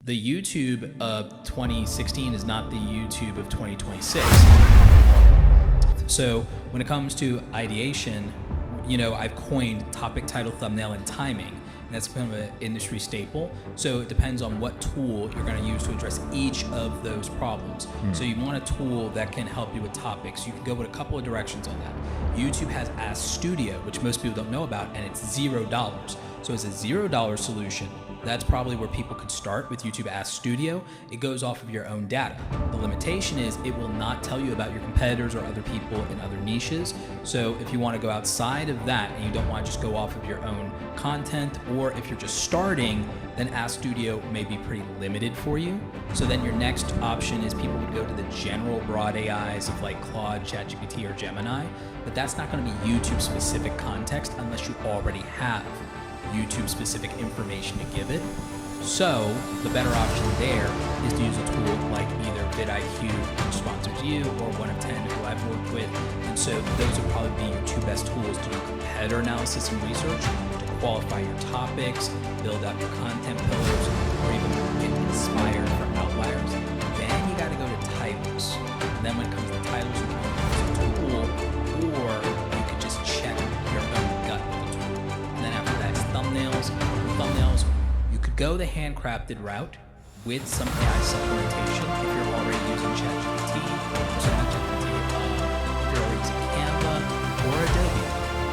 The YouTube of 2016 is not the YouTube of 2026. So when it comes to ideation, I've coined topic, title, thumbnail, and timing. And that's kind of an industry staple. So it depends on what tool you're going to use to address each of those problems. So you want a tool that can help you with topics. You can go with a couple of directions on that. YouTube has Ask Studio, which most people don't know about, and it's $0. So it's a $0 solution. That's probably where people could start with YouTube Ask Studio. It goes off of your own data. The limitation is it will not tell you about your competitors or other people in other niches. So if you want to go outside of that and you don't want to just go off of your own content, or if you're just starting, then Ask Studio may be pretty limited for you. So then your next option is people would go to the general broad AIs of like Claude, ChatGPT, or Gemini, but that's not going to be YouTube specific context unless you already have YouTube specific information to give it. So the better option there is to use a tool like either vidIQ, which sponsors you, or 1 of 10 who I've worked with. And so those would probably be your two best tools to do competitor analysis and research, to qualify your topics, build out your content pillars, or even get inspired for outliers. Then you got to go to titles. And then when it comes to titles, you can use a tool, or you could just check your own gut with the tool. And then after that, thumbnails, you could go the handcrafted route with some AI supplementation if you're already using ChatGPT, or something ChatGPT, if you're already using Canva or Adobe.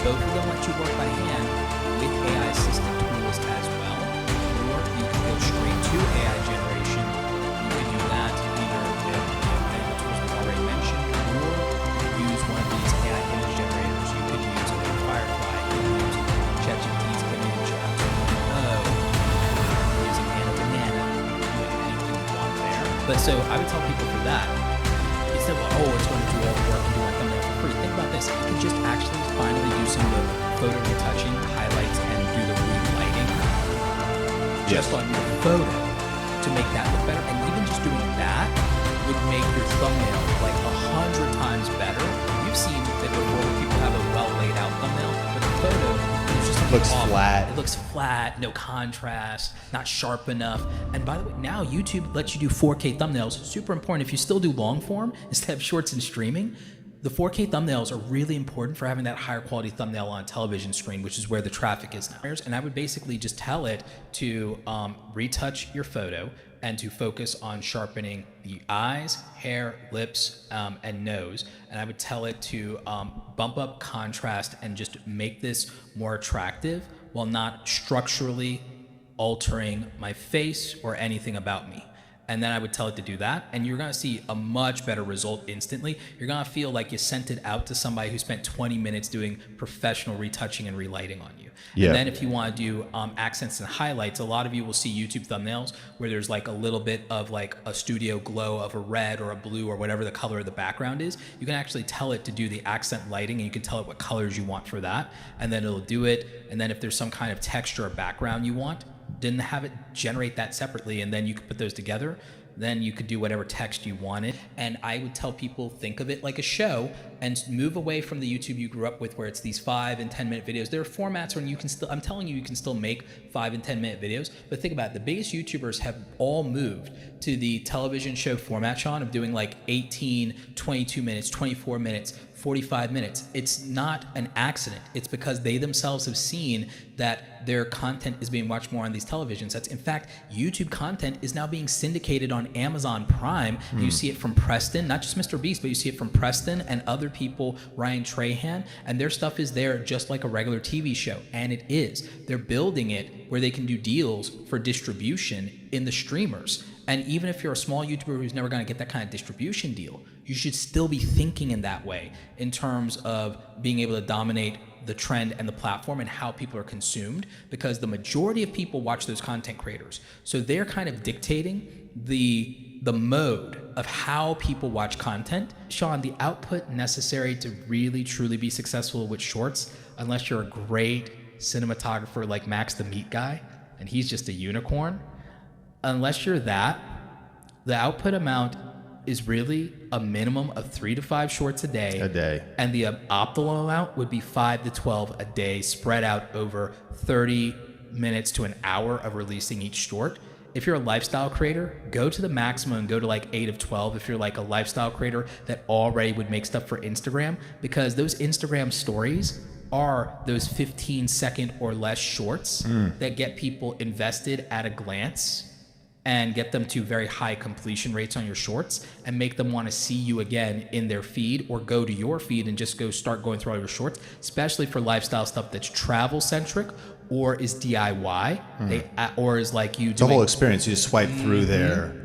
Both of them let you work by hand with AI assisted tools as well. Or you can go straight to AI generation. You can do that either with the tools we already mentioned, or you could use one of these AI image generators. You could use Firefly, you could use ChatGPT's image using Banana. Anything you want there. But so I would tell people for that, instead of it's going to do all the work and do my thumbnail for free, think about this. You can just actually finally do some of the photo retouching, highlights, and do the relighting just on your photo to make that look better. And even just doing that would make your thumbnail like 100 times better. You've seen that before people have a well laid out thumbnail, but the photo is just looks flat. It looks flat, no contrast, not sharp enough. And by the way, now YouTube lets you do 4K thumbnails. Super important. If you still do long form instead of shorts and streaming, the 4K thumbnails are really important for having that higher quality thumbnail on a television screen, which is where the traffic is now. And I would basically just tell it to retouch your photo and to focus on sharpening the eyes, hair, lips, and nose. And I would tell it to bump up contrast and just make this more attractive while not structurally altering my face or anything about me. And then I would tell it to do that, and you're gonna see a much better result instantly. You're gonna feel like you sent it out to somebody who spent 20 minutes doing professional retouching and relighting on you. Yeah. And then if you wanna do accents and highlights, a lot of you will see YouTube thumbnails where there's like a little bit of like a studio glow of a red or a blue or whatever the color of the background is. You can actually tell it to do the accent lighting, and you can tell it what colors you want for that, and then it'll do it. And then if there's some kind of texture or background you want, then have it generate that separately, and then you could put those together. Then you could do whatever text you wanted. And I would tell people, think of it like a show and move away from the YouTube you grew up with where it's these 5 and 10 minute videos. There are formats where you can still, I'm telling you, you can still make 5 and 10 minute videos, but think about it. The biggest YouTubers have all moved to the television show format, Sean, of doing like 18, 22 minutes, 24 minutes, 45 minutes. It's not an accident. It's because they themselves have seen that their content is being watched more on these television sets. In fact, YouTube content is now being syndicated on Amazon Prime. You see it from Preston, not just Mr. Beast, but you see it from Preston and other people, Ryan Trahan, and their stuff is there just like a regular TV show. And it is. They're building it where they can do deals for distribution in the streamers. And even if you're a small YouTuber who's never going to get that kind of distribution deal, you should still be thinking in that way in terms of being able to dominate the trend and the platform and how people are consumed, because the majority of people watch those content creators. So they're kind of dictating the mode of how people watch content. Sean, the output necessary to really truly be successful with shorts, unless you're a great cinematographer like Max the Meat Guy, and he's just a unicorn, unless you're that, the output amount is really a minimum of 3 to 5 shorts a day. And the optimal amount would be 5 to 12 a day, spread out over 30 minutes to an hour of releasing each short. if you're a lifestyle creator, go to the maximum and go to like 8 of 12 if you're like a lifestyle creator that already would make stuff for Instagram, because those Instagram stories are those 15-second or less shorts that get people invested at a glance and get them to very high completion rates on your shorts and make them want to see you again in their feed, or go to your feed and just start going through all your shorts, especially for lifestyle stuff that's travel centric or is DIY, or is like you doing the whole experience. You just swipe through their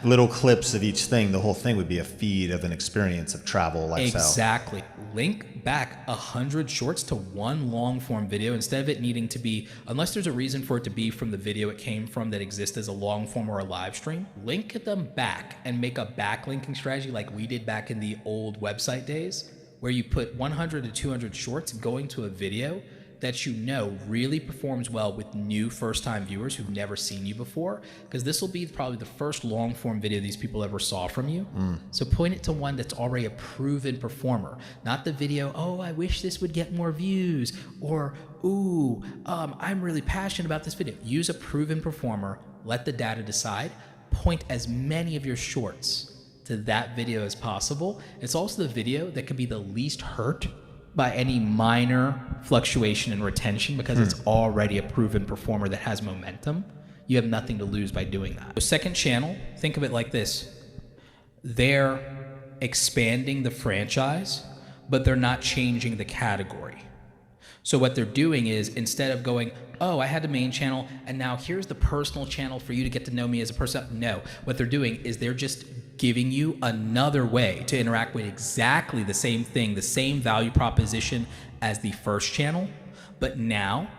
little clips of each thing. The whole thing would be a feed of an experience of travel, lifestyle. Exactly. Link back 100 shorts to one long form video instead of it needing to be, unless there's a reason for it to be from the video it came from that exists as a long form or a live stream. Link them back and make a backlinking strategy like we did back in the old website days, where you put 100 to 200 shorts going to a video that you know really performs well with new first-time viewers who've never seen you before, because this will be probably the first long-form video these people ever saw from you. So point it to one that's already a proven performer, not the video, oh, I wish this would get more views, or, ooh, I'm really passionate about this video. Use a proven performer, let the data decide, point as many of your shorts to that video as possible. It's also the video that can be the least hurt by any minor fluctuation in retention, because it's already a proven performer that has momentum. You have nothing to lose by doing that. The second channel, think of it like this. They're expanding the franchise, but they're not changing the category. So what they're doing is, instead of going, oh, I had the main channel and now here's the personal channel for you to get to know me as a person. No, what they're doing is they're just giving you another way to interact with exactly the same thing, the same value proposition as the first channel. But now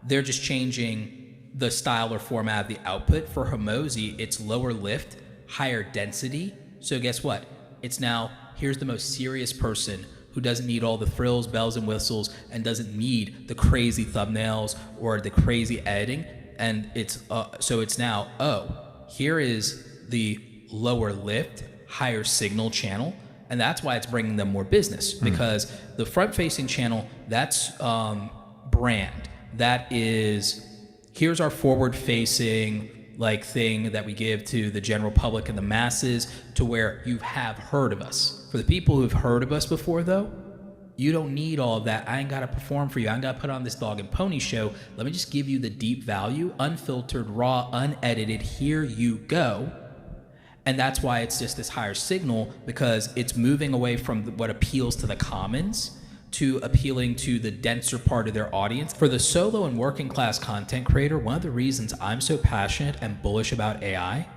they're just changing the style or format of the output. For Hormozi, it's lower lift, higher density. So guess what? It's now, here's the most serious person who doesn't need all the frills, bells, and whistles, and doesn't need the crazy thumbnails or the crazy editing. And it's so it's now, oh, here is the lower lift, higher signal channel, and that's why it's bringing them more business, because the front-facing channel, that's brand. That is, here's our forward-facing like thing that we give to the general public and the masses, to where you have heard of us. For the people who have heard of us before, though, you don't need all of that. I ain't got to perform for you. I ain't got to put on this dog and pony show. Let me just give you the deep value, unfiltered, raw, unedited. Here you go. And that's why it's just this higher signal, because it's moving away from what appeals to the commons to appealing to the denser part of their audience. For the solo and working class content creator, one of the reasons I'm so passionate and bullish about AI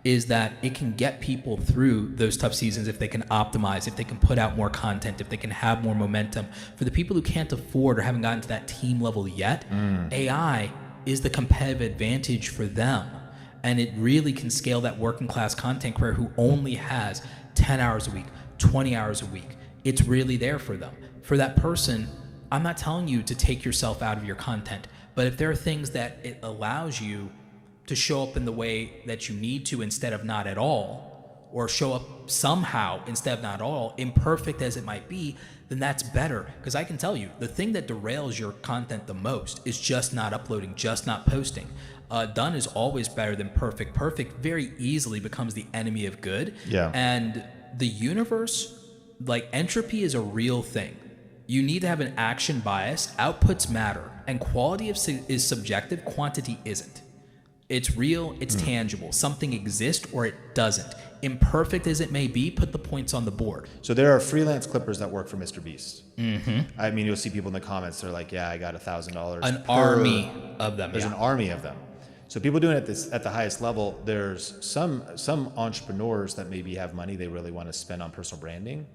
is that it can get people through those tough seasons if they can optimize, if they can put out more content, if they can have more momentum. For the people who can't afford or haven't gotten to that team level yet, AI is the competitive advantage for them. And it really can scale that working class content creator who only has 10 hours a week, 20 hours a week. It's really there for them. For that person, I'm not telling you to take yourself out of your content, but if there are things that it allows you to show up in the way that you need to instead of not at all, or show up somehow instead of not at all, imperfect as it might be, then that's better. Because I can tell you, the thing that derails your content the most is just not uploading, just not posting. Done is always better than perfect. Perfect very easily becomes the enemy of good. Yeah. And the universe, like, entropy is a real thing. You need to have an action bias. Outputs matter, and quality is subjective. Quantity isn't. It's real, it's tangible. Something exists or it doesn't. Imperfect as it may be, put the points on the board. So there are freelance clippers that work for Mr. Beast. I mean, you'll see people in the comments, they're like, yeah, I got $1,000. An army of them. There's an army of them. So people doing it at the highest level. There's some entrepreneurs that maybe have money they really want to spend on personal branding.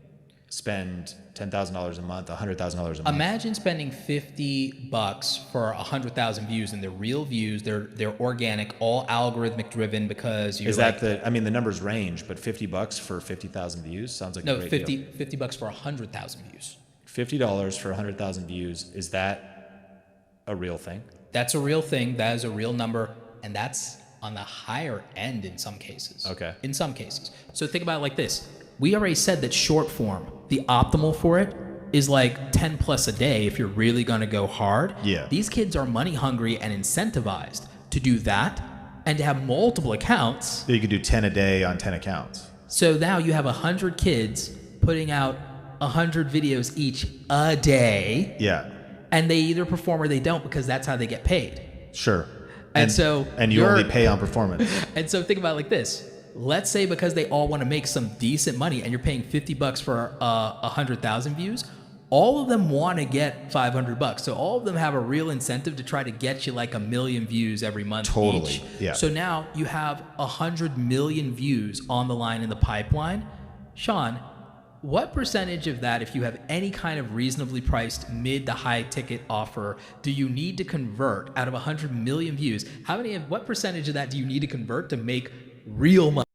Spend $10,000 a month, $100,000 a month. Imagine spending $50 for 100,000 views, and they're real views. They're organic, all algorithmic driven, because you're I mean, the numbers range, but $50 for 50,000 views sounds like a great deal. $50 for 100,000 views. $50 for 100,000 views. Is that a real thing? That's a real thing. That is a real number, and that's on the higher end in some cases. Okay. In some cases. So think about it like this. We already said that short form, the optimal for it, is like 10 plus a day if you're really going to go hard. Yeah. These kids are money hungry and incentivized to do that and to have multiple accounts. So you could do 10 a day on 10 accounts. So now you have 100 kids putting out 100 videos each a day. Yeah. And they either perform or they don't, because that's how they get paid. Sure. And so you only pay on performance. And so think about it like this. Let's say because they all want to make some decent money and you're paying $50 for 100,000 views, all of them want to get $500. So all of them have a real incentive to try to get you like 1 million views every month. Totally. Each. Yeah. So now you have 100 million views on the line in the pipeline. Sean, what percentage of that, if you have any kind of reasonably priced mid to high ticket offer, do you need to convert out of 100 million views? What percentage of that do you need to convert to make real money?